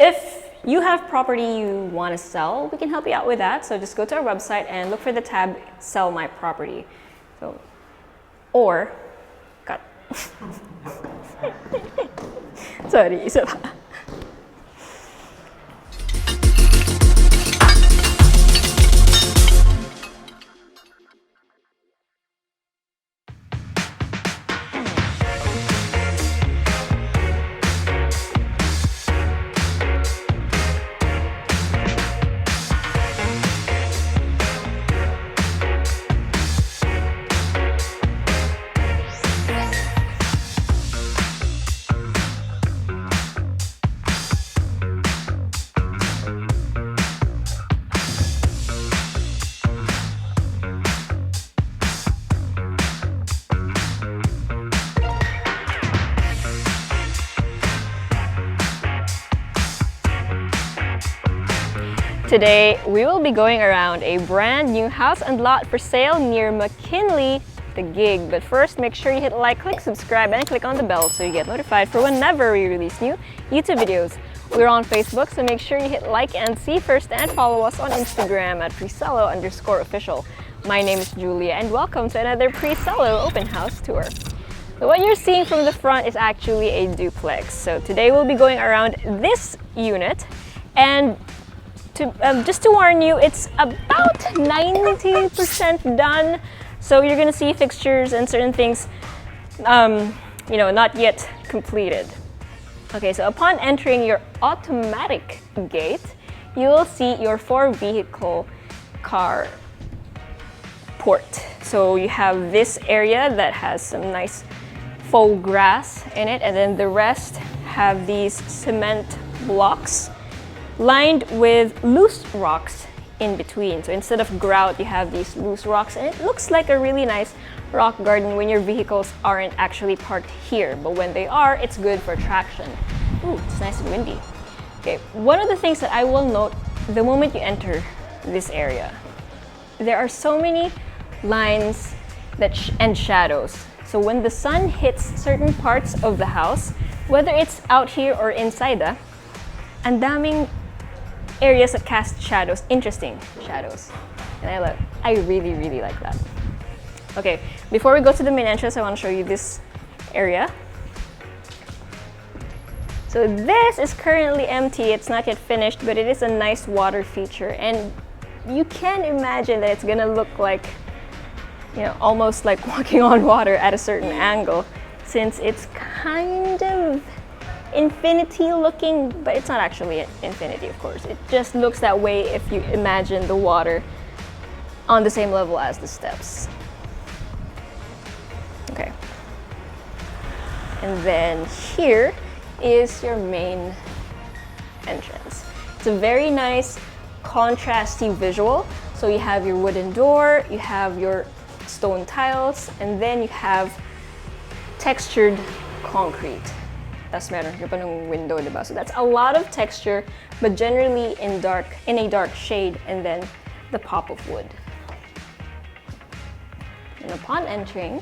if you have property you want to sell, we can help you out with that. So just go to our website and look for the tab Sell My Property. So, or, cut. Sorry, isa pa. Today, we will be going around a brand new house and lot for sale near McKinley, Taguig. But first, make sure you hit like, click subscribe, and click on the bell so you get notified for whenever we release new YouTube videos. We're on Facebook, so make sure you hit like and see first and follow us on Instagram at Presello_official. My name is Julia and welcome to another Presello open house tour. So what you're seeing from the front is actually a duplex. So today we'll be going around this unit, and just to warn you, it's about 90% done. So you're gonna see fixtures and certain things, not yet completed. Okay, so upon entering your automatic gate, you will see your 4-vehicle car port. So you have this area that has some nice faux grass in it, and then the rest have these cement blocks lined with loose rocks in between. So instead of grout, you have these loose rocks, and it looks like a really nice rock garden when your vehicles aren't actually parked here, but when they are, it's good for traction. Ooh, it's nice and windy. Okay, one of the things that I will note the moment you enter this area, there are so many lines and shadows. So when the sun hits certain parts of the house, whether it's out here or inside, ang daming areas that cast shadows, interesting shadows. And I really, really like that. Okay, before we go to the main entrance, I want to show you this area. So this is currently empty, it's not yet finished, but it is a nice water feature. And you can imagine that it's gonna look like, almost like walking on water at a certain angle, since it's kind of infinity looking, but it's not actually infinity, of course. It just looks that way if you imagine the water on the same level as the steps. Okay. And then here is your main entrance. It's a very nice contrasty visual. So you have your wooden door, you have your stone tiles, and then you have textured concrete. Tapos meron ka pa ng window, diba? So that's a lot of texture, but generally in a dark shade, and then the pop of wood. And upon entering,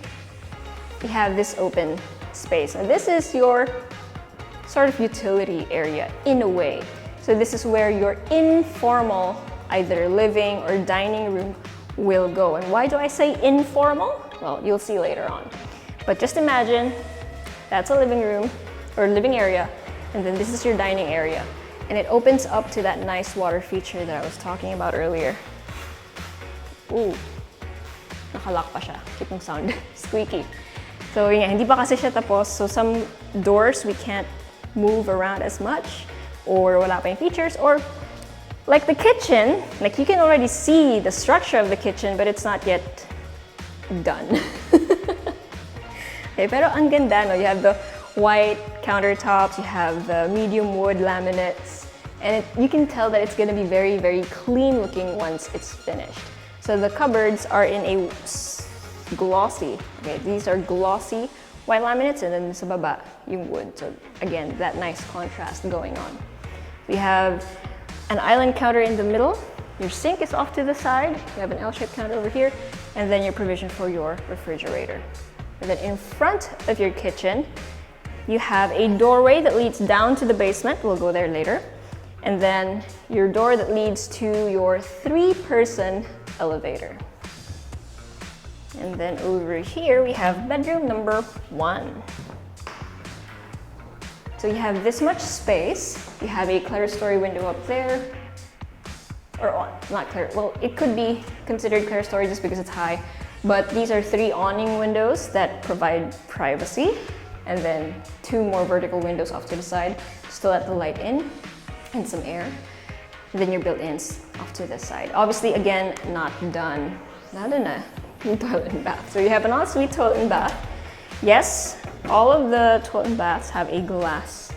you have this open space. And this is your sort of utility area in a way. So this is where your informal, either living or dining room will go. And why do I say informal? Well, you'll see later on. But just imagine that's a living room or living area, and then this is your dining area. And it opens up to that nice water feature that I was talking about earlier. Ooh, nakalock pa siya. Keep yung sound squeaky. So yeah, hindi pa kasi siya tapos. So some doors we can't move around as much, or wala pa yung features, or like the kitchen, like you can already see the structure of the kitchen, but it's not yet done. Okay, pero ang ganda, no? You have the white countertops, you have the medium wood laminates, and you can tell that it's going to be very, very clean looking once it's finished. So the cupboards are in a glossy, okay, these are glossy white laminates, and then sa baba, yung wood. So again, that nice contrast going on. We have an island counter in the middle, your sink is off to the side, you have an L-shaped counter over here, and then your provision for your refrigerator. And then in front of your kitchen, you have a doorway that leads down to the basement. We'll go there later. and then your door that leads to your 3-person elevator. And then over here, we have bedroom number 1. So you have this much space. You have a clerestory window up there. Or not clear, well, it could be considered clerestory just because it's high. But these are 3 awning windows that provide privacy. And then 2 more vertical windows off to the side just to let the light in and some air. And then your built-ins off to the side. Obviously, again, not done. Not in a toilet and bath. So you have an ensuite toilet and bath. Yes, all of the toilet and baths have a glass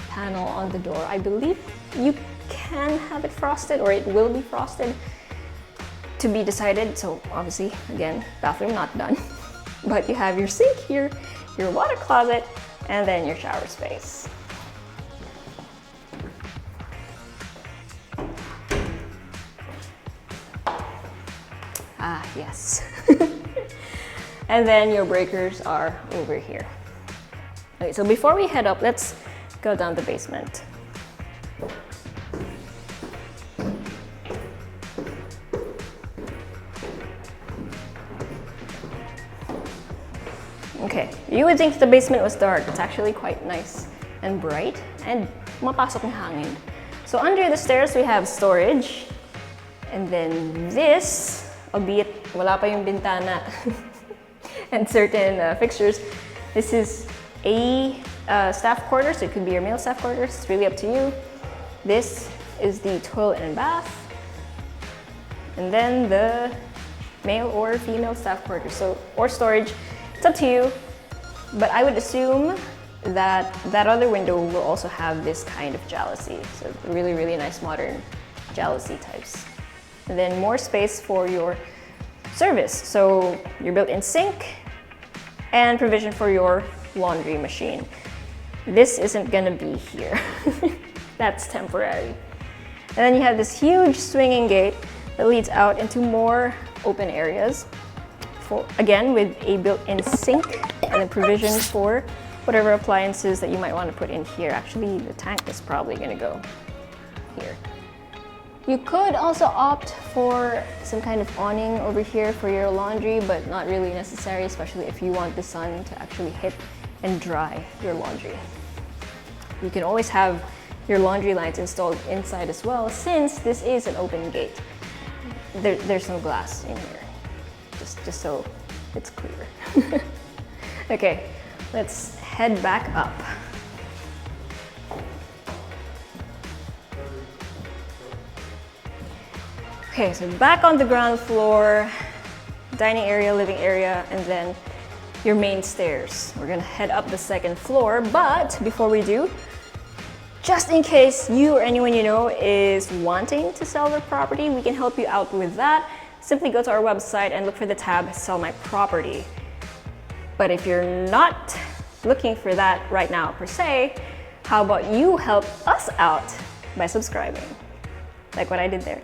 panel on the door. I believe you can have it frosted, or it will be frosted, to be decided. So obviously, again, bathroom not done. But you have your sink here, your water closet, and then your shower space. Ah, yes. And then your breakers are over here. Okay, so before we head up, let's go down the basement. Okay, you would think the basement was dark. It's actually quite nice and bright, and mapasok ng hangin. So under the stairs, we have storage. And then this, albeit wala pa yung bintana and certain fixtures, this is a staff quarters. So it could be your male staff quarters. It's really up to you. This is the toilet and bath. And then the male or female staff quarters, so, or storage. It's up to you, but I would assume that that other window will also have this kind of jalousie. So really, really nice modern jalousie types. And then more space for your service. So your built-in sink and provision for your laundry machine. This isn't gonna be here. That's temporary. And then you have this huge swinging gate that leads out into more open areas. Again, with a built-in sink and a provision for whatever appliances that you might want to put in here. Actually, the tank is probably going to go here. You could also opt for some kind of awning over here for your laundry, but not really necessary, especially if you want the sun to actually hit and dry your laundry. You can always have your laundry lines installed inside as well, since this is an open gate. There's no glass in here. Just so it's clear. Okay, let's head back up. Okay, so back on the ground floor, dining area, living area, and then your main stairs. We're gonna head up the 2nd floor, but before we do, just in case you or anyone you know is wanting to sell their property, we can help you out with that. Simply go to our website and look for the tab Sell My Property. But if you're not looking for that right now per se, how about you help us out by subscribing? Like what I did there.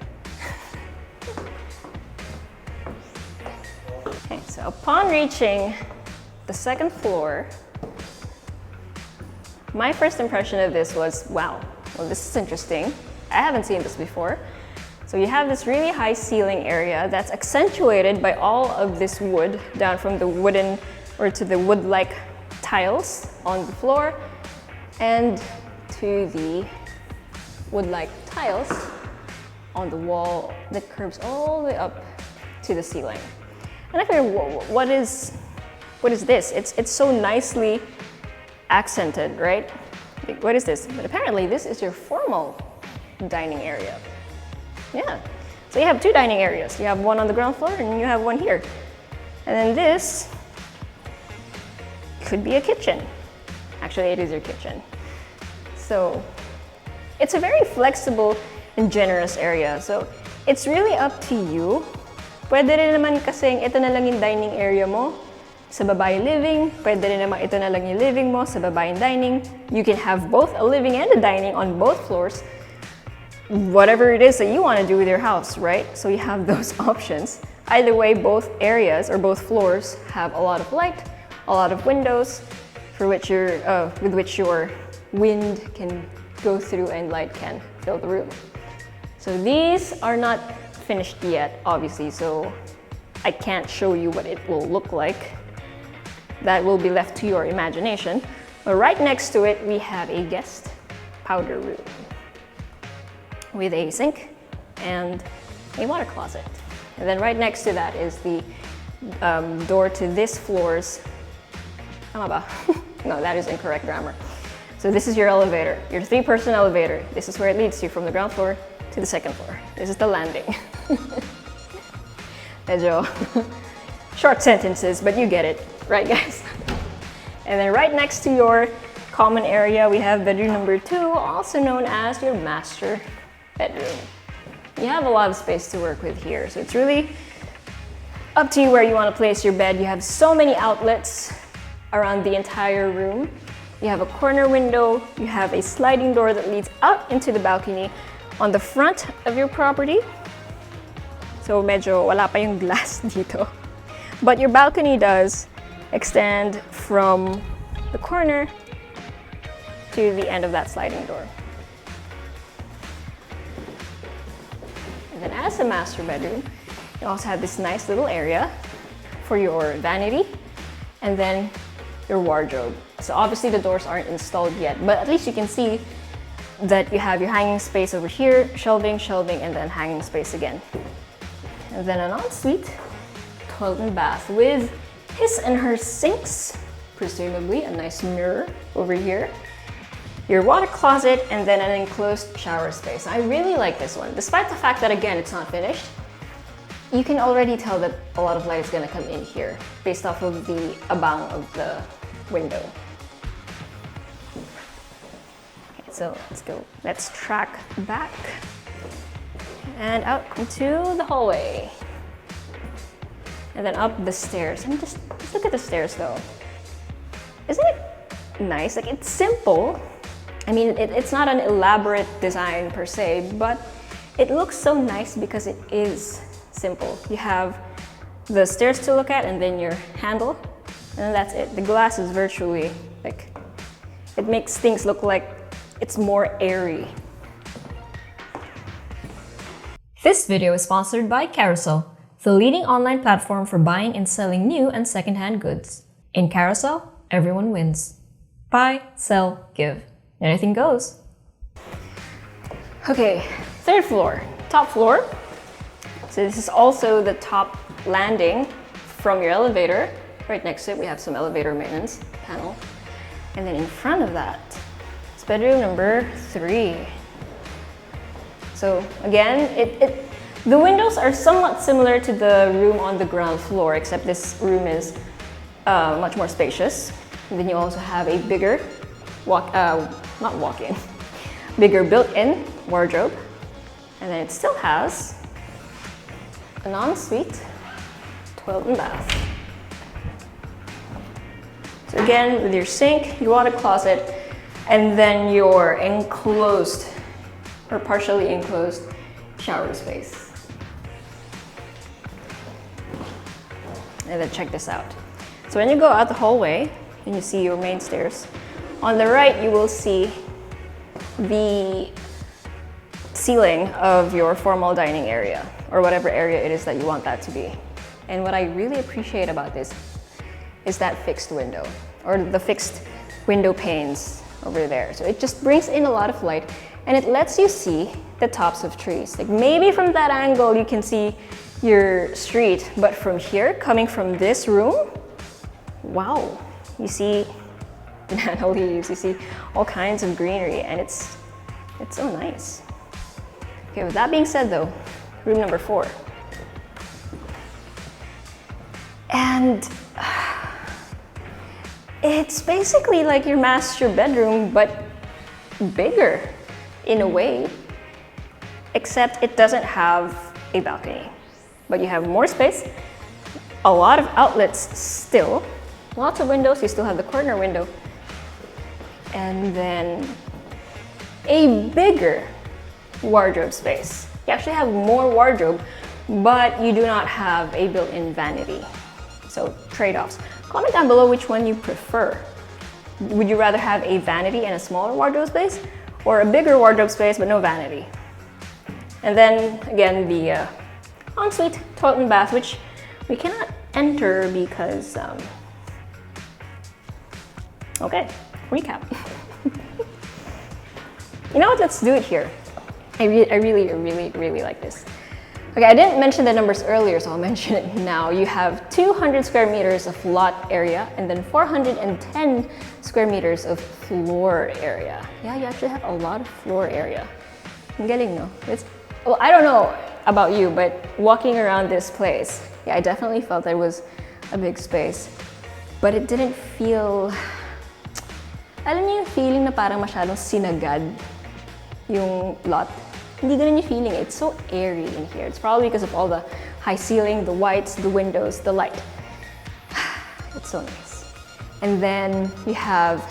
Okay, so upon reaching the 2nd floor, my first impression of this was, wow, well, this is interesting. I haven't seen this before. So you have this really high ceiling area that's accentuated by all of this wood down from the wooden or to the wood-like tiles on the floor and to the wood-like tiles on the wall that curves all the way up to the ceiling. And I figured, what is this? It's so nicely accented, right? Like, what is this? But apparently this is your formal dining area. Yeah, so you have 2 dining areas. You have one on the ground floor and you have one here. And then this could be a kitchen. Actually, it is your kitchen. So it's a very flexible and generous area. So it's really up to you. Pwede rin naman kasing ito na lang yung dining area mo sa babae living. Pwede rin naman ito na lang yung living mo sa babae dining. You can have both a living and a dining on both floors. Whatever it is that you want to do with your house, right? So you have those options. Either way, both areas or both floors have a lot of light, a lot of windows for which with which your wind can go through and light can fill the room. So these are not finished yet, obviously, so I can't show you what it will look like. That will be left to your imagination. But right next to it, we have a guest powder room with a sink and a water closet. And then right next to that is the door to this floor's... Tama ba? No, that is incorrect grammar. So this is your elevator, your 3-person elevator. This is where it leads you from the ground floor to the 2nd floor. This is the landing. Medyo short sentences, but you get it, right guys? And then right next to your common area, we have bedroom number 2, also known as your master bedroom. You have a lot of space to work with here, so it's really up to you where you want to place your bed. You have so many outlets around the entire room. You have a corner window, you have a sliding door that leads out into the balcony on the front of your property. So medyo wala pa yung glass dito. But your balcony does extend from the corner to the end of that sliding door. And then as a master bedroom, you also have this nice little area for your vanity and then your wardrobe. So obviously the doors aren't installed yet, but at least you can see that you have your hanging space over here, shelving, and then hanging space again. And then an ensuite toilet and bath with his and her sinks, presumably a nice mirror over here, your water closet, and then an enclosed shower space. I really like this one. Despite the fact that, again, it's not finished, you can already tell that a lot of light is gonna come in here based off of the abang of the window. Okay, so let's go. Let's track back and out into the hallway. And then up the stairs. And just look at the stairs though. Isn't it nice? Like, it's simple. I mean, it's not an elaborate design per se, but it looks so nice because it is simple. You have the stairs to look at and then your handle, and that's it. The glass is virtually like, it makes things look like it's more airy. This video is sponsored by Carousel, the leading online platform for buying and selling new and secondhand goods. In Carousel, everyone wins. Buy, sell, give. Anything goes. Okay, 3rd floor, top floor. So this is also the top landing from your elevator. Right next to it, we have some elevator maintenance panel. And then in front of that, it's bedroom number 3. So again, the windows are somewhat similar to the room on the ground floor, except this room is much more spacious. And then you also have a bigger bigger built-in wardrobe. And then it still has an ensuite toilet and bath. So again, with your sink, your water closet, and then your enclosed or partially enclosed shower space. And then check this out. So when you go out the hallway and you see your main stairs, on the right you will see the ceiling of your formal dining area, or whatever area it is that you want that to be. And what I really appreciate about this is that fixed window, or the fixed window panes over there. So it just brings in a lot of light, and it lets you see the tops of trees. Like, maybe from that angle you can see your street, but from here, coming from this room, wow, you see banana leaves, you see all kinds of greenery, and it's so nice. Okay, with that being said though, room number 4. And it's basically like your master bedroom, but bigger in a way, except it doesn't have a balcony. But you have more space, a lot of outlets still, lots of windows, you still have the corner window, and then a bigger wardrobe space. You actually have more wardrobe, but you do not have a built-in vanity. So trade-offs. Comment down below which one you prefer. Would you rather have a vanity and a smaller wardrobe space, or a bigger wardrobe space but no vanity. And then again, the ensuite toilet and bath, which we cannot enter because, okay, recap. You know what, let's do it here. I really like this. Okay, I didn't mention the numbers earlier, so I'll mention it now. You have 200 square meters of lot area and then 410 square meters of floor area. Yeah, you actually have a lot of floor area. Ang galing, no? Well, I don't know about you, but walking around this place, yeah, I definitely felt that it was a big space. But it didn't feel... Alam niyo yung feeling na parang masyadong sinagad yung lot? Hindi ganun yung feeling. It's so airy in here. It's probably because of all the high ceiling, the whites, the windows, the light. It's so nice. And then we have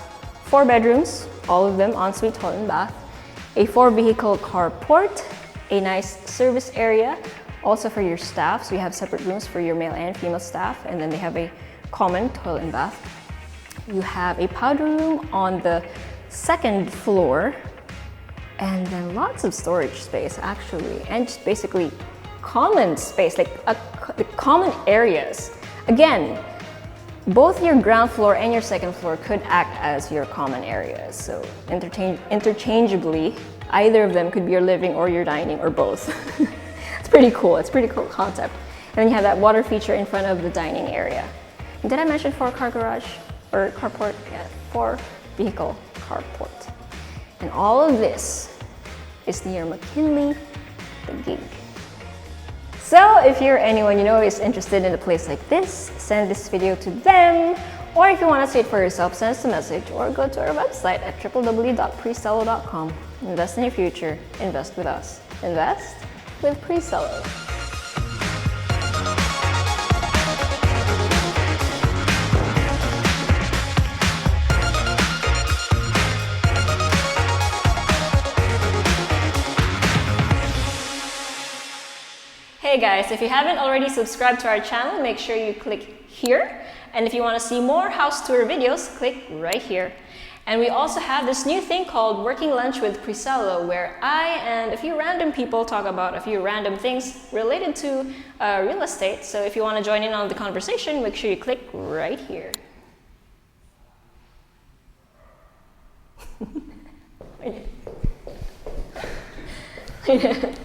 4 bedrooms, all of them ensuite, toilet and bath, a 4-vehicle carport, a nice service area, also for your staff. So you have separate rooms for your male and female staff, and then they have a common toilet and bath. You have a powder room on the 2nd floor, and then lots of storage space actually, and just basically common space, like the common areas. Again, both your ground floor and your 2nd floor could act as your common areas. So interchangeably, either of them could be your living or your dining or both. It's pretty cool. It's a pretty cool concept. And then you have that water feature in front of the dining area. And did I mention 4-car garage or carport? Yeah, 4-vehicle carport. And all of this is near McKinley, Taguig. So if you're anyone you know is interested in a place like this, send this video to them. Or if you want to see it for yourself, send us a message or go to our website at www.presello.com. Invest in your future. Invest with us. Invest with Presello. Hey guys, if you haven't already subscribed to our channel, make sure you click here. And if you want to see more house tour videos, click right here. And we also have this new thing called Working Lunch with Presello, where I and a few random people talk about a few random things related to real estate. So if you want to join in on the conversation, make sure you click right here. I did.